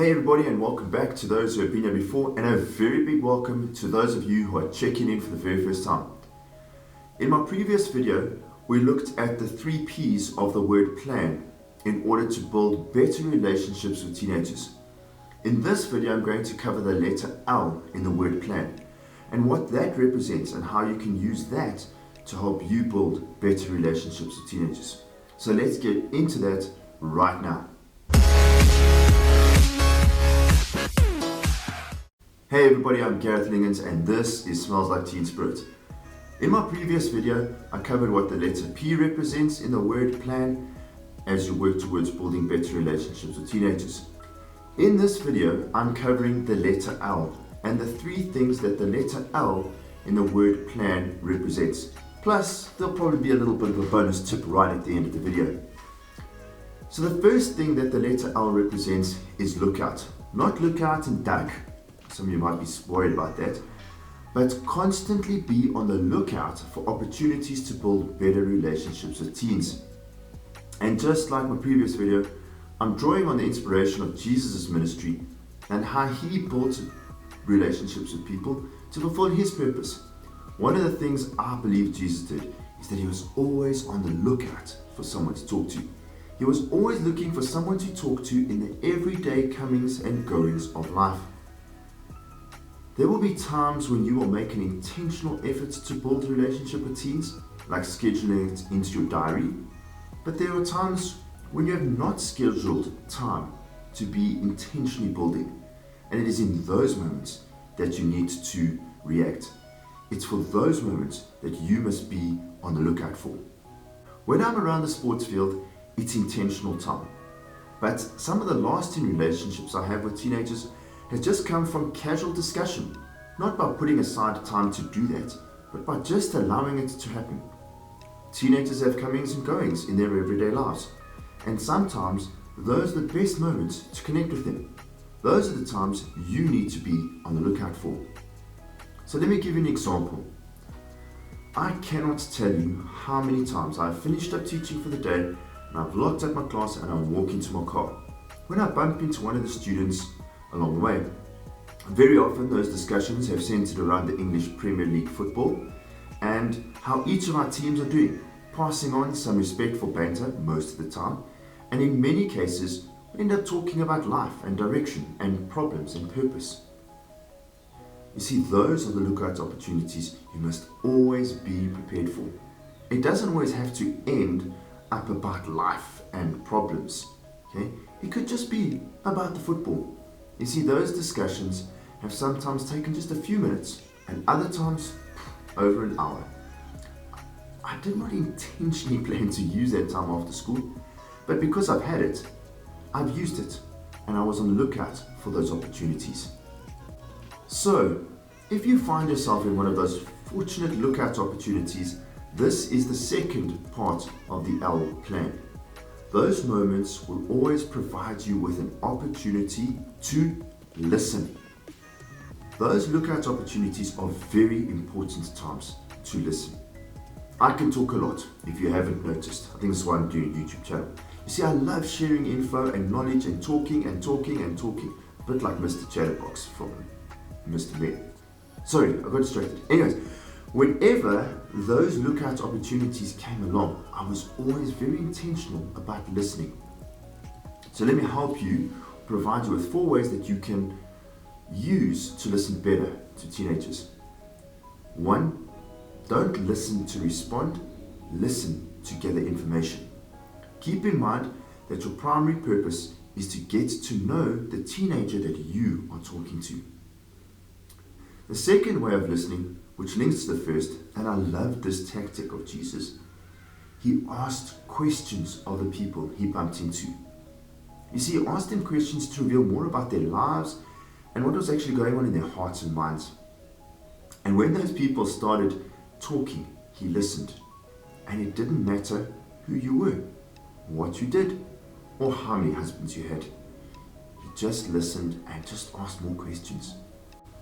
Hey everybody, and welcome back to those who have been here before, and a very big welcome to those of you who are checking in for the very first time. In my previous video, we looked at the 3 P's of the word plan in order to build better relationships with teenagers. In this video, I'm going to cover the letter L in the word plan and what that represents and how you can use that to help you build better relationships with teenagers. So let's get into that right now. Hey everybody, I'm Gareth Lingens and this is Smells Like Teen Spirit. In my previous video, I covered what the letter P represents in the word plan as you work towards building better relationships with teenagers. In this video, I'm covering the letter L and the 3 things that the letter L in the word plan represents. Plus, there'll probably be a little bit of a bonus tip right at the end of the video. So the first thing that the letter L represents is lookout. Not lookout and duck. Some of you might be worried about that, but constantly be on the lookout for opportunities to build better relationships with teens. And just like my previous video, I'm drawing on the inspiration of Jesus' ministry and how he built relationships with people to fulfill his purpose. One of the things I believe Jesus did is that he was always on the lookout for someone to talk to. He was always looking for someone to talk to in the everyday comings and goings of life. There will be times when you will make an intentional effort to build a relationship with teens, like scheduling it into your diary, but there are times when you have not scheduled time to be intentionally building, and it is in those moments that you need to react. It's for those moments that you must be on the lookout for. When I'm around the sports field, it's intentional time, but some of the lasting relationships I have with teenagers has just come from casual discussion, not by putting aside time to do that, but by just allowing it to happen. Teenagers have comings and goings in their everyday lives, and sometimes those are the best moments to connect with them. Those are the times you need to be on the lookout for. So let me give you an example. I cannot tell you how many times I've finished up teaching for the day and I've locked up my class and I walk into my car. When I bump into one of the students along the way, very often those discussions have centered around the English Premier League football and how each of our teams are doing, passing on some respectful banter most of the time, and in many cases we end up talking about life and direction and problems and purpose. You see, those are the lookout opportunities you must always be prepared for. It doesn't always have to end up about life and problems. Okay? It could just be about the football. You see, those discussions have sometimes taken just a few minutes and other times over an hour. I did not intentionally plan to use that time after school, but because I've had it, I've used it, and I was on the lookout for those opportunities. So, if you find yourself in one of those fortunate lookout opportunities, this is the second part of the L plan. Those moments will always provide you with an opportunity to listen. Those lookout opportunities are very important times to listen. I can talk a lot, if you haven't noticed. I think that's why I'm doing a YouTube channel. You see, I love sharing info and knowledge and talking and talking and talking. A bit like Mr. Chatterbox from Mr. Men. Sorry, I got distracted. Anyways, whenever those lookout opportunities came along, I was always very intentional about listening. So let me help you, provide you with 4 ways that you can use to listen better to teenagers. 1, don't listen to respond, listen to gather information. Keep in mind that your primary purpose is to get to know the teenager that you are talking to. The second way of listening, which links to the first, and I love this tactic of Jesus, he asked questions of the people he bumped into. You see, he asked them questions to reveal more about their lives and what was actually going on in their hearts and minds. And when those people started talking, he listened. And it didn't matter who you were, what you did, or how many husbands you had. He just listened and just asked more questions.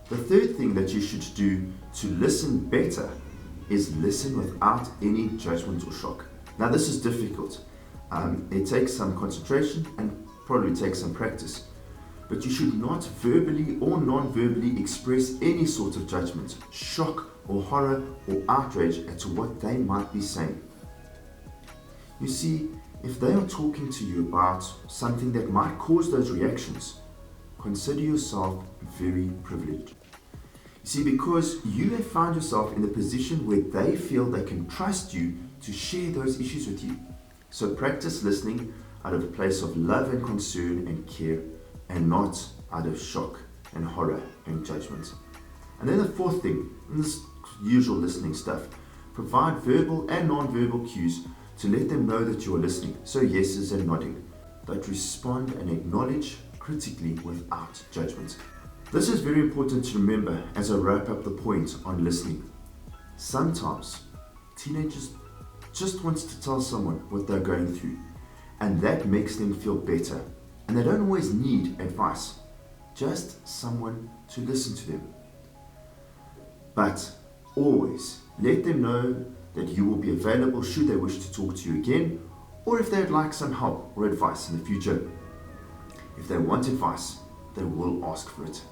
The third thing that you should do to listen better is listen without any judgment or shock. Now this is difficult. It takes some concentration and probably takes some practice. but you should not verbally or non-verbally express any sort of judgment, shock or horror or outrage at what they might be saying. You see, if they are talking to you about something that might cause those reactions, consider yourself very privileged. You see, because you have found yourself in the position where they feel they can trust you to share those issues with you. So practice listening out of a place of love and concern and care, and not out of shock and horror and judgment. And then the fourth thing, in this usual listening stuff, provide verbal and non-verbal cues to let them know that you are listening. So yeses and nodding, but respond and acknowledge critically without judgment. This is very important to remember as I wrap up the point on listening. Sometimes teenagers just want to tell someone what they're going through, and that makes them feel better. And they don't always need advice, just someone to listen to them. But always let them know that you will be available should they wish to talk to you again, or if they'd like some help or advice in the future. If they want advice, they will ask for it.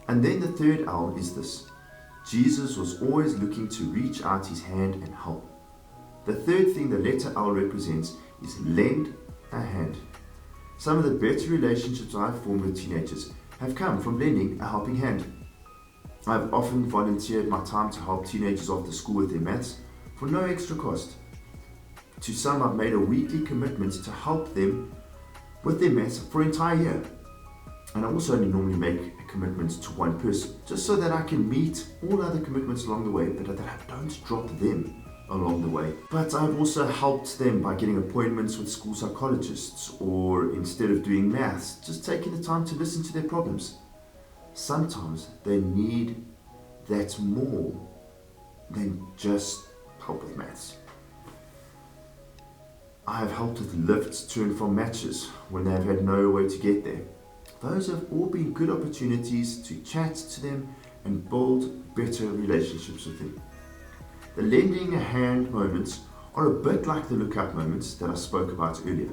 And then the third L is this: Jesus was always looking to reach out his hand and help. The third thing the letter L represents is lend a hand. Some of the better relationships I've formed with teenagers have come from lending a helping hand. I've often volunteered my time to help teenagers after school with their maths for no extra cost. To some, I've made a weekly commitment to help them with their maths for an entire year. And I also only normally make a commitment to one person, just so that I can meet all other commitments along the way, but that I don't drop them along the way. But I've also helped them by getting appointments with school psychologists, or instead of doing maths, just taking the time to listen to their problems. Sometimes they need that more than just help with maths. I have helped with lifts to and from matches when they have had no way to get there. Those have all been good opportunities to chat to them and build better relationships with them. The lending a hand moments are a bit like the look up moments that I spoke about earlier,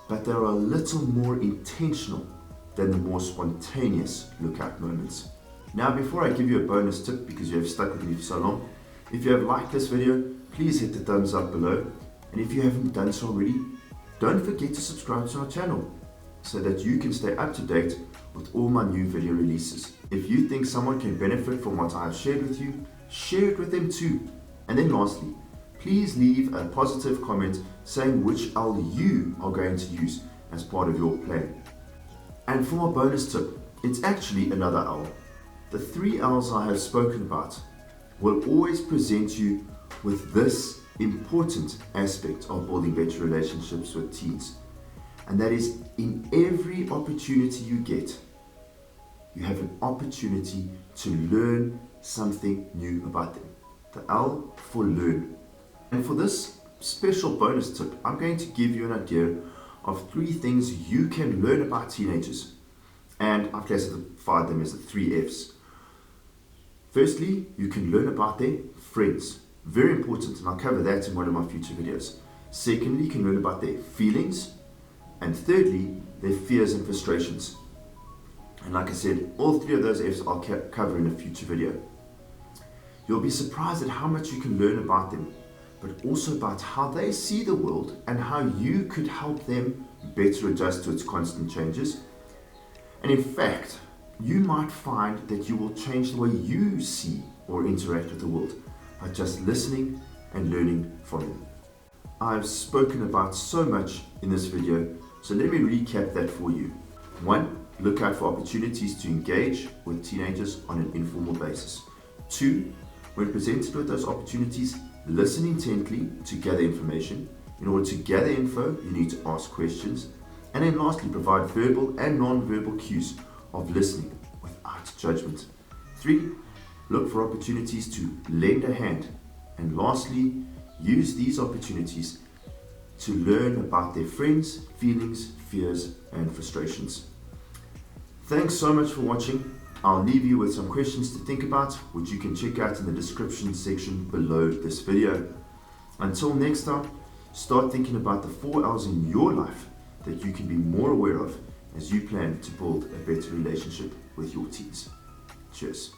but they are a little more intentional than the more spontaneous look up moments. Now, before I give you a bonus tip, because you have stuck with me for so long, if you have liked this video, please hit the thumbs up below, and if you haven't done so already, don't forget to subscribe to our channel so that you can stay up to date with all my new video releases. If you think someone can benefit from what I have shared with you, share it with them too. And then lastly, please leave a positive comment saying which L you are going to use as part of your plan. And for my bonus tip, it's actually another L. The 3 L's I have spoken about will always present you with this important aspect of building better relationships with teens. And that is, in every opportunity you get, you have an opportunity to learn something new about them. The L for learn. And for this special bonus tip, I'm going to give you an idea of 3 things you can learn about teenagers. And I've classified them as the 3 F's. Firstly, you can learn about their friends. Very important, and I'll cover that in one of my future videos. Secondly, you can learn about their feelings. And thirdly, their fears and frustrations. And like I said, all 3 of those F's I'll cover in a future video. You'll be surprised at how much you can learn about them, but also about how they see the world and how you could help them better adjust to its constant changes. And in fact, you might find that you will change the way you see or interact with the world by just listening and learning from them. I've spoken about so much in this video, so let me recap that for you. 1, look out for opportunities to engage with teenagers on an informal basis. 2, when presented with those opportunities, listen intently to gather information. In order to gather info, you need to ask questions. And then lastly, provide verbal and non-verbal cues of listening without judgment. 3, look for opportunities to lend a hand. And lastly, use these opportunities to learn about their friends, feelings, fears, and frustrations. Thanks so much for watching. I'll leave you with some questions to think about, which you can check out in the description section below this video. Until next time, start thinking about the 4 L's in your life that you can be more aware of as you plan to build a better relationship with your teens. Cheers.